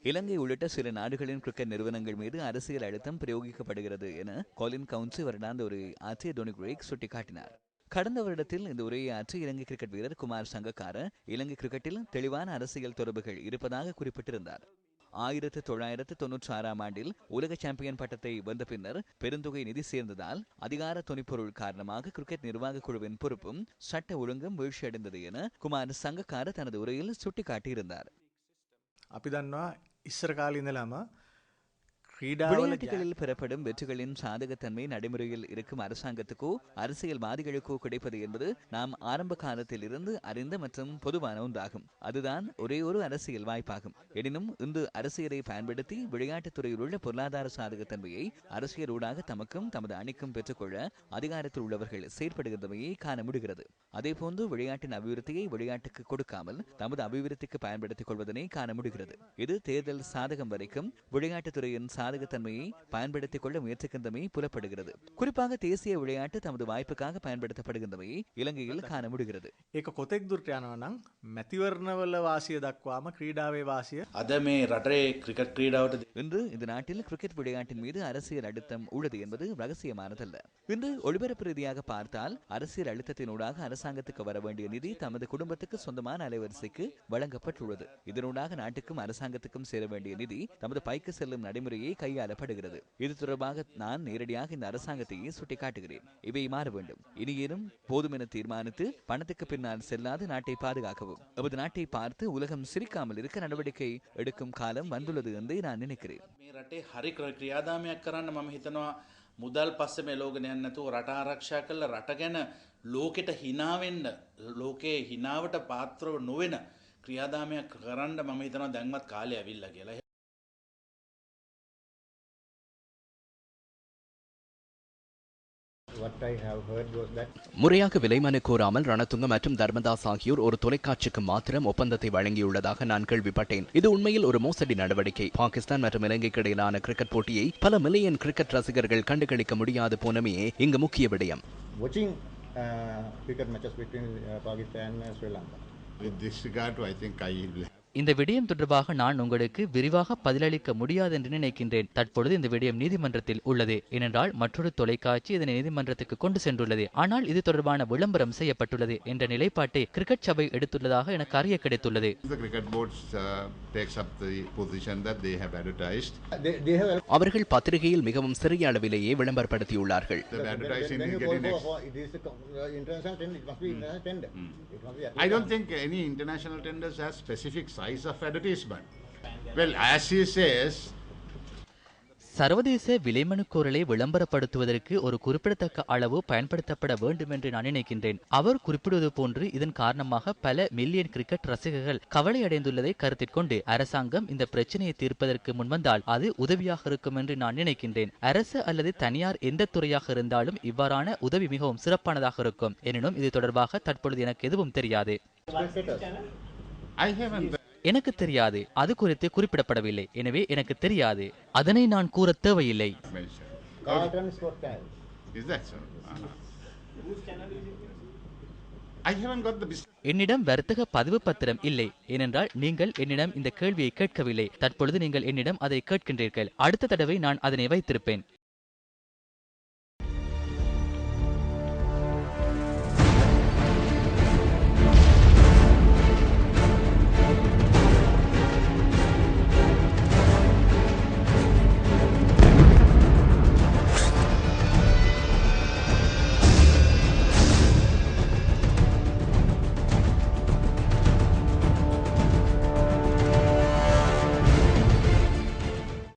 இலங்கை உள்ளிட்ட சில நாடுகளின் கிரிக்கெட் நிறுவனங்கள் மீது அரசியல் அழுத்தம் பிரயோகிக்கப்படுகிறது என கொலின் கவுன்சி வருடாந்த ஒரு ஆற்றிய டொனி கிரேக் சுட்டிக்காட்டினார். கடந்த வருடத்தில் இந்த உரையை ஆற்றி இலங்கை கிரிக்கெட் வீரர் குமார் சங்கக்கார இலங்கை கிரிக்கெட்டில் தெளிவான அரசியல் தொடர்புகள் இருப்பதாக குறிப்பிட்டிருந்தார். 1996ஆம் ஆண்டில் உலக சாம்பியன் பட்டத்தை வென்ற பின்னர் பெருந்தொகை நிதி சேர்ந்ததால் அதிகார துணிப்பொருள் காரணமாக கிரிக்கெட் நிர்வாக குழுவின் பொறுப்பும் சட்ட ஒழுங்கும் வீழ்ச்சியடைந்தது என குமார் சங்கக்கார தனது உரையில் சுட்டிக்காட்டியிருந்தார். விளையாட்டுகளில் பெறப்படும் வெற்றிகளின் சாதகத்தன்மை நடைமுறையில் இருக்கும் அரசாங்கத்துக்கோ அரசியல்வாதிகளுக்கோ கிடைப்பது என்பது நாம் ஆரம்ப காலத்தில் இருந்து அறிந்த மற்றும் பொதுவான ஒன்றாகும். அதுதான் ஒரே ஒரு அரசியல் வாய்ப்பாகும். எனினும் இன்று அரசியலை பயன்படுத்தி விளையாட்டுத் துறையில் உள்ள பொருளாதார சாதகத்தன்மையை அரசியலூடாக தமக்கும் தமது அணிக்கும் பெற்றுக்கொள்ள அதிகாரத்தில் உள்ளவர்கள் செயற்படுகின்றமையை காண முடிகிறது. அதேபோன்று விளையாட்டின் அபிவிருத்தியை விளையாட்டுக்கு கொடுக்காமல் தமது அபிவிருத்திக்கு பயன்படுத்திக் கொள்வதனை காண முடிகிறது. இது தேர்தல் சாதகம் வரைக்கும் விளையாட்டுத் துறையின் சாதகத்தன்மையை பயன்படுத்திக் கொள்ள முயற்சிக்கின்றமை புலப்படுகிறது. குறிப்பாக தேசிய விளையாட்டு தமது வாய்ப்புக்காக பயன்படுத்தப்படுகின்றமையை இலங்கையில் காண முடிகிறது. இன்று இந்த நாட்டில் கிரிக்கெட் விளையாட்டின் மீது அரசியல் அழுத்தம் உள்ளது என்பது ரகசியமானதல்ல. இன்று ஒளிபரப்பு ரீதியாக பார்த்தால் அரசியல் அழுத்தத்தினூடாக அரசாங்கத்துக்கு வர வேண்டிய நிதி தமது குடும்பத்துக்கு சொந்தமான அலைவரிசைக்கு வழங்கப்பட்டுள்ளது. இதனூடாக நாட்டுக்கும் அரசாங்கத்துக்கும் சேர வேண்டிய நிதி தமது பைக்கு செல்லும் நடைமுறையை கையாளப்படுகிறது. இது தொடர்பாக நான் நேரடியாக இந்த அரசாங்கத்தையே சுட்டிக்காட்டுகிறேன். இவை மாற வேண்டும். இனியேனும் போதும் என தீர்மானித்து பணத்துக்கு பின்னால் செல்லாது நாட்டை பாதுகாக்கவும் நமது நாட்டை பார்த்து உலகம் சிரிக்காமல் இருக்க நடவடிக்கை எடுக்கும் காலம் வந்துள்ளது என்று நான் நினைக்கிறேன். මුදල් පස්සේ මේ ලෝකෙ යන්නේ නැතුව රට ආරක්ෂා කරලා රට ගැන ලෝකෙට hina වෙන්න ලෝකේ hinaවට පාත්‍රව නොවන ක්‍රියාදාමයක් කරන්න මම හිතනවා දැන්වත් කාලය ඇවිල්ලා කියලා. முறையாக விலைமனு கோராமல் ரணதுங்க மற்றும் தர்மதாஸ் ஆகியோர் ஒரு தொலைக்காட்சிக்கு மாத்திரம் ஒப்பந்தத்தை வழங்கியுள்ளதாக நான் கேள்விப்பட்டேன். இது உண்மையில் ஒரு மோசடி நடவடிக்கை. பாகிஸ்தான் மற்றும் இலங்கைக்கு இடையிலான கிரிக்கெட் போட்டியை பல மில்லியன் கிரிக்கெட் ரசிகர்கள் கண்டுகளிக்க முடியாது போனமையே இங்கு முக்கிய விடயம். இந்த விடயம் தொடர்பாக நான் உங்களுக்கு விரிவாக பதிலளிக்க முடியாது என்று நினைக்கின்றேன். தற்பொழுது இந்த விடயம் நீதிமன்றத்தில் உள்ளது. ஏனென்றால் மற்றொரு தொலைக்காட்சி இதனை நீதிமன்றத்துக்கு கொண்டு சென்றுள்ளது. ஆனால் இது தொடர்பான விளம்பரம் செய்யப்பட்டுள்ளது என்ற நிலைப்பாட்டை கிரிக்கெட் சபை எடுத்துள்ளதாக எனக்கு அறிய கிடைத்துள்ளது. அவர்கள் பத்திரிகையில் மிகவும் சிறிய அளவிலேயே விளம்பரப்படுத்தியுள்ளார்கள். Size of advertisement. Well, as he says, சர்வதேச விலைமனு கோரலை விளம்பரப்படுத்துவதற்கு ஒரு குறிப்பிடத்தக்க அளவு பயன்படுத்தப்பட வேண்டும் என்று நான் நினைக்கின்றேன். அவர் குறிப்பிடுவது போன்று இதன் காரணமாக பல மில்லியன் கிரிக்கெட் ரசிகர்கள் கவலை அடைந்துள்ளதை கருத்தில் கொண்டு அரசாங்கம் இந்த பிரச்சனையை தீர்ப்பதற்கு முன்வந்தால் அது உதவியாக இருக்கும் என்று நான் நினைக்கின்றேன். அரசு அல்லது தனியார் எந்த துறையாக இருந்தாலும் இவ்வாறான உதவி மிகவும் சிறப்பானதாக இருக்கும். எனினும் இது தொடர்பாக தற்பொழுது எனக்கு எதுவும் தெரியாது. எனக்கு தெரியாது. அது குறித்து குறிப்பிடப்படவில்லை. எனவே எனக்கு தெரியாது. அதனை நான் கூற தேவையில்லை. என்னிடம் வர்த்தக பதிவு பத்திரம் இல்லை. ஏனென்றால் நீங்கள் என்னிடம் இந்த கேள்வியை கேட்கவில்லை. தற்பொழுது நீங்கள் என்னிடம் அதை கேட்கின்றீர்கள். அடுத்த தடவை நான் அதனை வைத்திருப்பேன்.